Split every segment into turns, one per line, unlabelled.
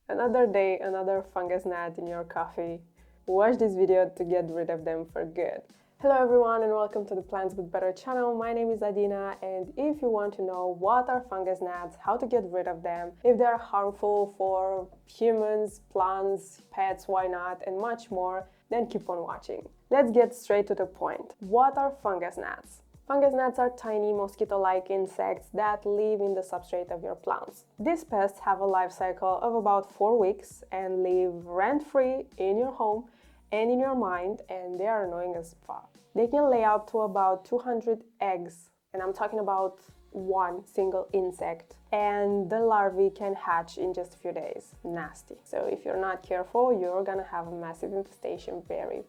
Another day, another fungus gnat in your coffee. Watch this video to get rid of them for good. Hello everyone and welcome to the Plants with Better channel. My name is Adina, and if you want to know what are fungus gnats, how to get rid of them, if they are harmful for humans, plants, pets, why not, and much more, then keep on watching. Let's get straight to the point. What are fungus gnats? Fungus gnats are tiny mosquito-like insects that live in the substrate of your plants. These pests have a life cycle of about 4 weeks and live rent-free in your home and in your mind, and they are annoying as fuck. They can lay up to about 200 eggs, and I'm talking about one single insect, and the larvae can hatch in just a few days. Nasty. So if you're not careful, you're gonna have a massive infestation very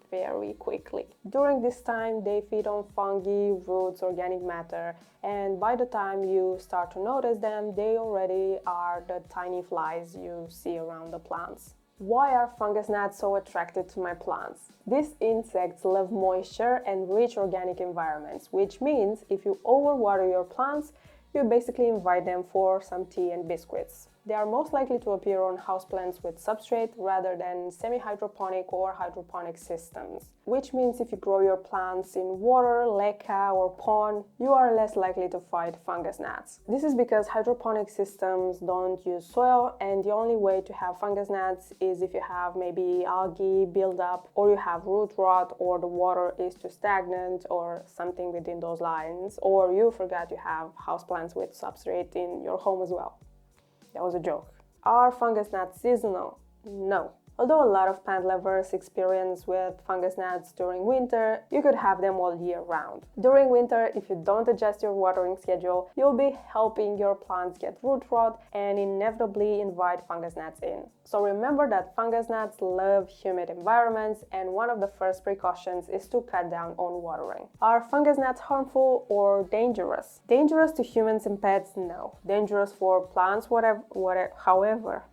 quickly. During this time, they feed on fungi, roots, organic matter, and by the time you start to notice them, they already are the tiny flies you see around the plants. Why are fungus gnats so attracted to my plants? These insects love moisture and rich organic environments, which means if you overwater your plants, you basically invite them for some tea and biscuits. They are most likely to appear on houseplants with substrate rather than semi-hydroponic or hydroponic systems, which means if you grow your plants in water, leca or pond, you are less likely to fight fungus gnats. This is because hydroponic systems don't use soil, and the only way to have fungus gnats is if you have maybe algae buildup, or you have root rot, or the water is too stagnant, or something within those lines, or you forgot you have houseplants with substrate in your home as well. That was a joke. Are fungus gnats seasonal? No. Although a lot of plant lovers experience with fungus gnats during winter, you could have them all year round. During winter, if you don't adjust your watering schedule, you'll be helping your plants get root rot and inevitably invite fungus gnats in. So remember that fungus gnats love humid environments, and one of the first precautions is to cut down on watering. Are fungus gnats harmful or dangerous? Dangerous to humans and pets? No. Dangerous for plants, however.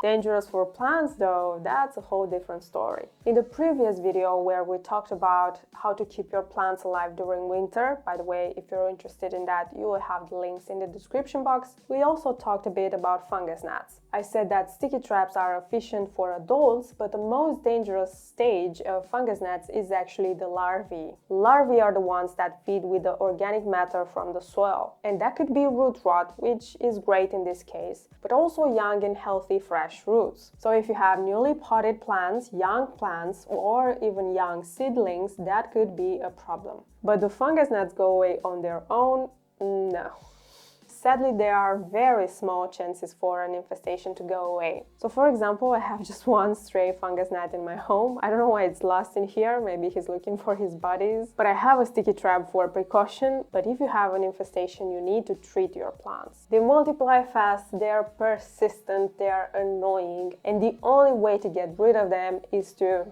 Dangerous for plants though, that's a whole different story. In the previous video where we talked about how to keep your plants alive during winter, by the way, if you're interested in that, you will have the links in the description box, we also talked a bit about fungus gnats. I said that sticky traps are efficient for adults, but the most dangerous stage of fungus gnats is actually the larvae. Larvae are the ones that feed with the organic matter from the soil, and that could be root rot, which is great in this case, but also young and healthy fresh roots. So if you have newly potted plants, young plants, or even young seedlings, that could be a problem. But do fungus gnats go away on their own? No. Sadly, there are very small chances for an infestation to go away. So for example, I have just one stray fungus gnat in my home. I don't know why it's lost in here, maybe he's looking for his buddies. But I have a sticky trap for precaution, but if you have an infestation, you need to treat your plants. They multiply fast, they are persistent, they are annoying, and the only way to get rid of them is to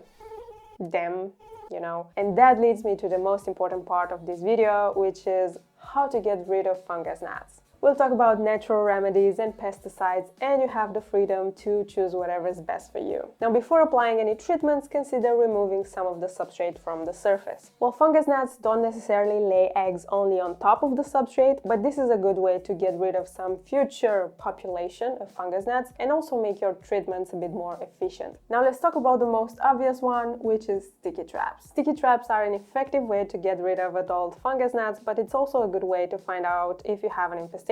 And that leads me to the most important part of this video, which is how to get rid of fungus gnats. We'll talk about natural remedies and pesticides, and you have the freedom to choose whatever is best for you. Now, before applying any treatments, consider removing some of the substrate from the surface. Well, fungus gnats don't necessarily lay eggs only on top of the substrate, but this is a good way to get rid of some future population of fungus gnats and also make your treatments a bit more efficient. Now, let's talk about the most obvious one, which is sticky traps. Sticky traps are an effective way to get rid of adult fungus gnats, but it's also a good way to find out if you have an infestation.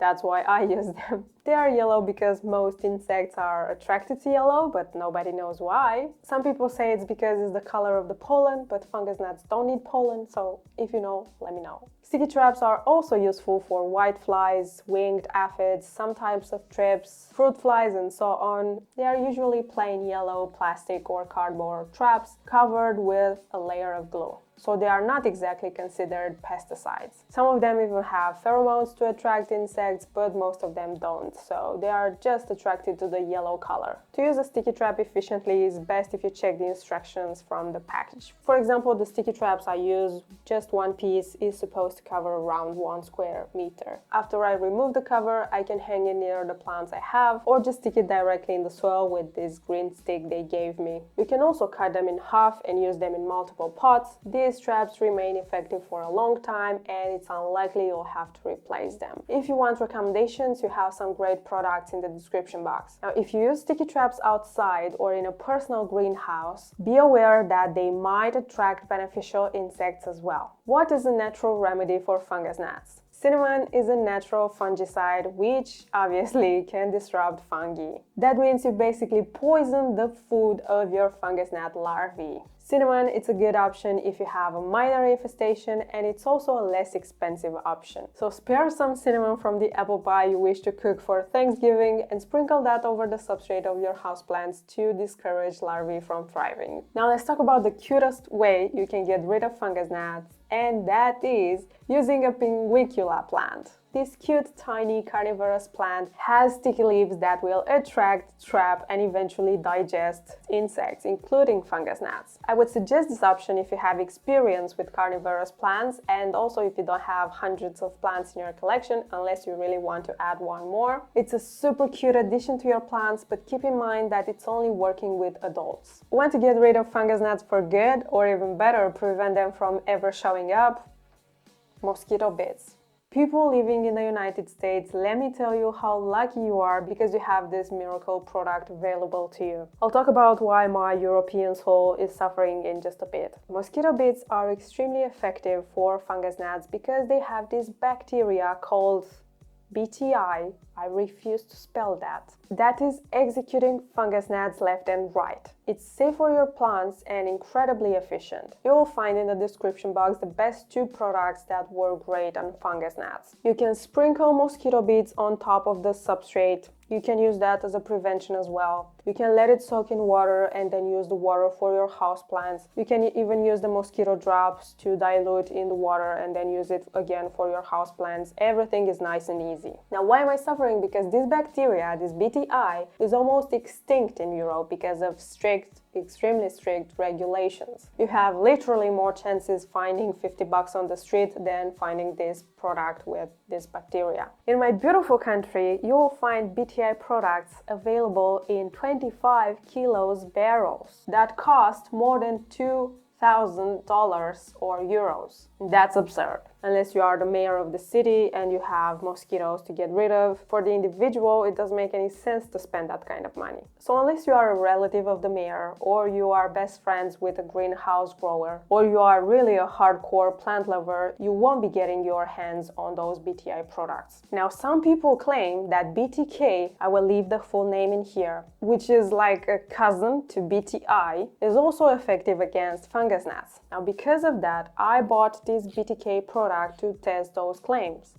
That's why I use them. They are yellow because most insects are attracted to yellow, but nobody knows why. Some people say it's because it's the color of the pollen, but fungus gnats don't need pollen, so if you know, let me know. Sticky traps are also useful for white flies, winged aphids, some types of thrips, fruit flies, and so on. They are usually plain yellow plastic or cardboard traps covered with a layer of glue. So they are not exactly considered pesticides. Some of them even have pheromones to attract insects, but most of them don't, so they are just attracted to the yellow color. To use a sticky trap efficiently is best if you check the instructions from the package. For example, the sticky traps I use, just one piece is supposed to cover around 1 square meter. After I remove the cover, I can hang it near the plants I have, or just stick it directly in the soil with this green stick they gave me. You can also cut them in half and use them in multiple pots. These traps remain effective for a long time, and it's unlikely you'll have to replace them. If you want recommendations, you have some great great products in the description box. Now, if you use sticky traps outside or in a personal greenhouse, be aware that they might attract beneficial insects as well. What is a natural remedy for fungus gnats? Cinnamon is a natural fungicide which obviously can disrupt fungi. That means you basically poison the food of your fungus gnat larvae. Cinnamon, it's a good option if you have a minor infestation, and it's also a less expensive option. So spare some cinnamon from the apple pie you wish to cook for Thanksgiving and sprinkle that over the substrate of your houseplants to discourage larvae from thriving. Now let's talk about the cutest way you can get rid of fungus gnats, and that is using a Pinguicula plant. This cute, tiny carnivorous plant has sticky leaves that will attract, trap, and eventually digest insects, including fungus gnats. I would suggest this option if you have experience with carnivorous plants, and also if you don't have hundreds of plants in your collection, unless you really want to add one more. It's a super cute addition to your plants, but keep in mind that it's only working with adults. Want to get rid of fungus gnats for good, or even better, prevent them from ever showing up? Mosquito bites. People living in the United States, let me tell you how lucky you are because you have this miracle product available to you. I'll talk about why my European soul is suffering in just a bit. Mosquito bites are extremely effective for fungus gnats because they have this bacteria called BTI, I refuse to spell that is executing fungus gnats left and right. It's safe for your plants and incredibly efficient. You will find in the description box the best 2 products that work great on fungus gnats. You can sprinkle mosquito bites on top of the substrate. You can use that as a prevention as well. You can let it soak in water and then use the water for your houseplants. You can even use the mosquito drops to dilute in the water and then use it again for your houseplants. Everything is nice and easy. Now, why am I suffering? Because this bacteria, this BTI, is almost extinct in Europe because of extremely strict regulations. You have literally more chances finding $50 on the street than finding this product with this bacteria. In my beautiful country, you will find BTI products available in 25 kilos barrels that cost more than $2,000 or euros. That's absurd. Unless you are the mayor of the city and you have mosquitoes to get rid of. For the individual, it doesn't make any sense to spend that kind of money. So unless you are a relative of the mayor, or you are best friends with a greenhouse grower, or you are really a hardcore plant lover, you won't be getting your hands on those BTI products. Now, some people claim that BTK, I will leave the full name in here, which is like a cousin to BTI, is also effective against fungus gnats. Now, because of that, I bought this BTK product to test those claims.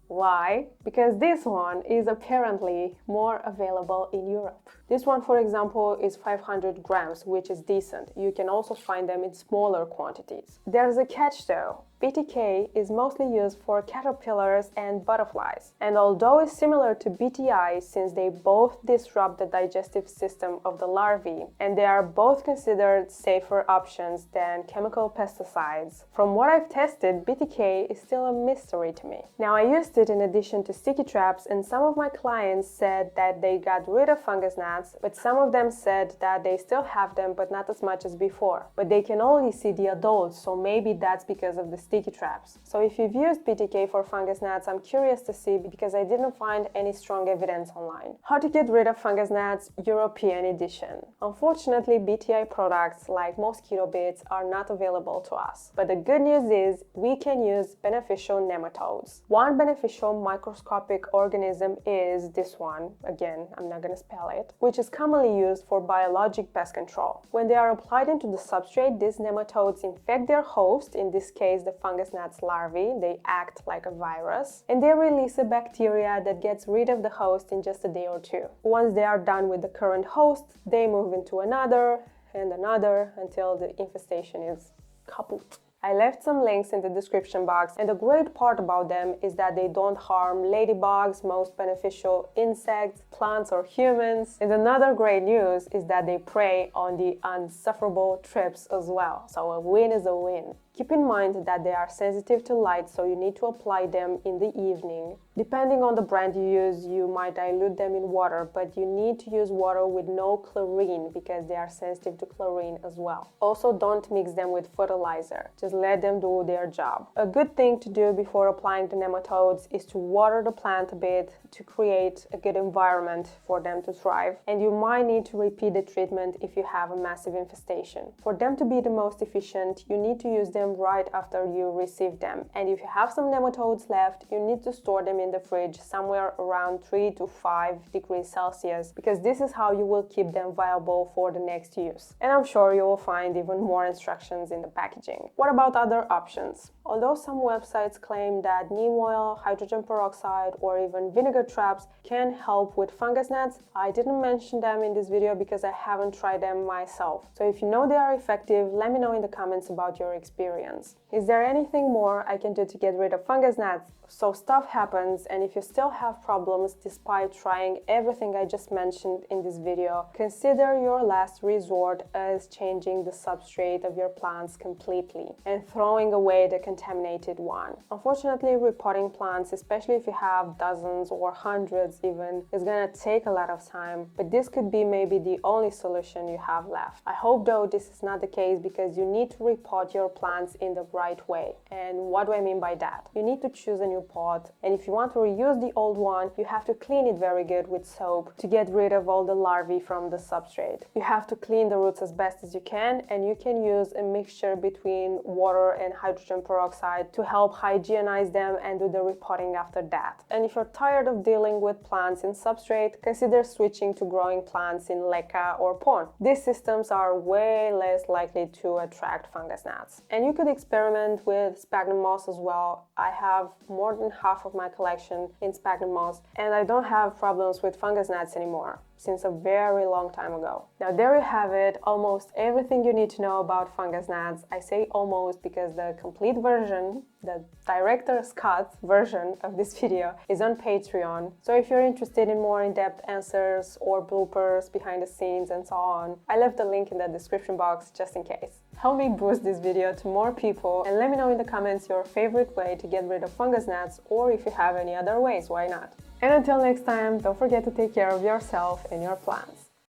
Why? Because this one is apparently more available in Europe. This one, for example, is 500 grams, which is decent. You can also find them in smaller quantities. There's a catch though. BTK is mostly used for caterpillars and butterflies. And although it's similar to BTI since they both disrupt the digestive system of the larvae, and they are both considered safer options than chemical pesticides, from what I've tested, BTK is still a mystery to me. Now, I used it in addition to sticky traps, and some of my clients said that they got rid of fungus gnats, but some of them said that they still have them, but not as much as before. But they can only see the adults, so maybe that's because of the sticky traps. So if you've used BTK for fungus gnats, I'm curious to see because I didn't find any strong evidence online. How to get rid of fungus gnats, European edition. Unfortunately, BTI products like mosquito bites are not available to us. But the good news is we can use beneficial nematodes. One beneficial microscopic organism is this one, again, I'm not gonna spell it, which is commonly used for biologic pest control. When they are applied into the substrate, these nematodes infect their host, in this case the fungus gnats larvae. They act like a virus, and they release a bacteria that gets rid of the host in just a day or two. Once they are done with the current host, they move into another and another until the infestation is kaput. I left some links in the description box, and the great part about them is that they don't harm ladybugs, most beneficial insects, plants or humans. And another great news is that they prey on the unsufferable thrips as well. So a win is a win. Keep in mind that they are sensitive to light, so you need to apply them in the evening. Depending on the brand you use, you might dilute them in water, but you need to use water with no chlorine because they are sensitive to chlorine as well. Also, don't mix them with fertilizer. Just let them do their job. A good thing to do before applying the nematodes is to water the plant a bit to create a good environment for them to thrive. And you might need to repeat the treatment if you have a massive infestation. For them to be the most efficient, you need to use them right after you receive them. And if you have some nematodes left, you need to store them in the fridge somewhere around 3 to 5 degrees Celsius, because this is how you will keep them viable for the next use. And I'm sure you will find even more instructions in the packaging. What about other options? Although some websites claim that neem oil, hydrogen peroxide, or even vinegar traps can help with fungus gnats, I didn't mention them in this video because I haven't tried them myself. So if you know they are effective, let me know in the comments about your experience. Is there anything more I can do to get rid of fungus gnats? So stuff happens, and if you still have problems despite trying everything I just mentioned in this video, consider your last resort as changing the substrate of your plants completely and throwing away the contaminated one. Unfortunately, repotting plants, especially if you have dozens or hundreds even, is gonna take a lot of time, but this could be maybe the only solution you have left. I hope though this is not the case, because you need to repot your plants in the right way. And what do I mean by that? You need to choose a new pot, and if you want to reuse the old one, you have to clean it very good with soap to get rid of all the larvae from the substrate. You have to clean the roots as best as you can, and you can use a mixture between water and hydrogen peroxide to help hygienize them and do the repotting after that. And if you're tired of dealing with plants in substrate, consider switching to growing plants in leca or pon. These systems are way less likely to attract fungus gnats. And you could experiment with sphagnum moss as well. I have more than half of my collection in sphagnum moss, and I don't have problems with fungus gnats anymore since a very long time ago. Now there you have it, almost everything you need to know about fungus gnats. I say almost because the complete version, the director's cut version of this video, is on Patreon. So if you're interested in more in-depth answers or bloopers, behind the scenes and so on, I left the link in the description box just in case. Help me boost this video to more people, and let me know in the comments your favorite way to get rid of fungus gnats, or if you have any other ways, why not? And until next time, don't forget to take care of yourself and your plants.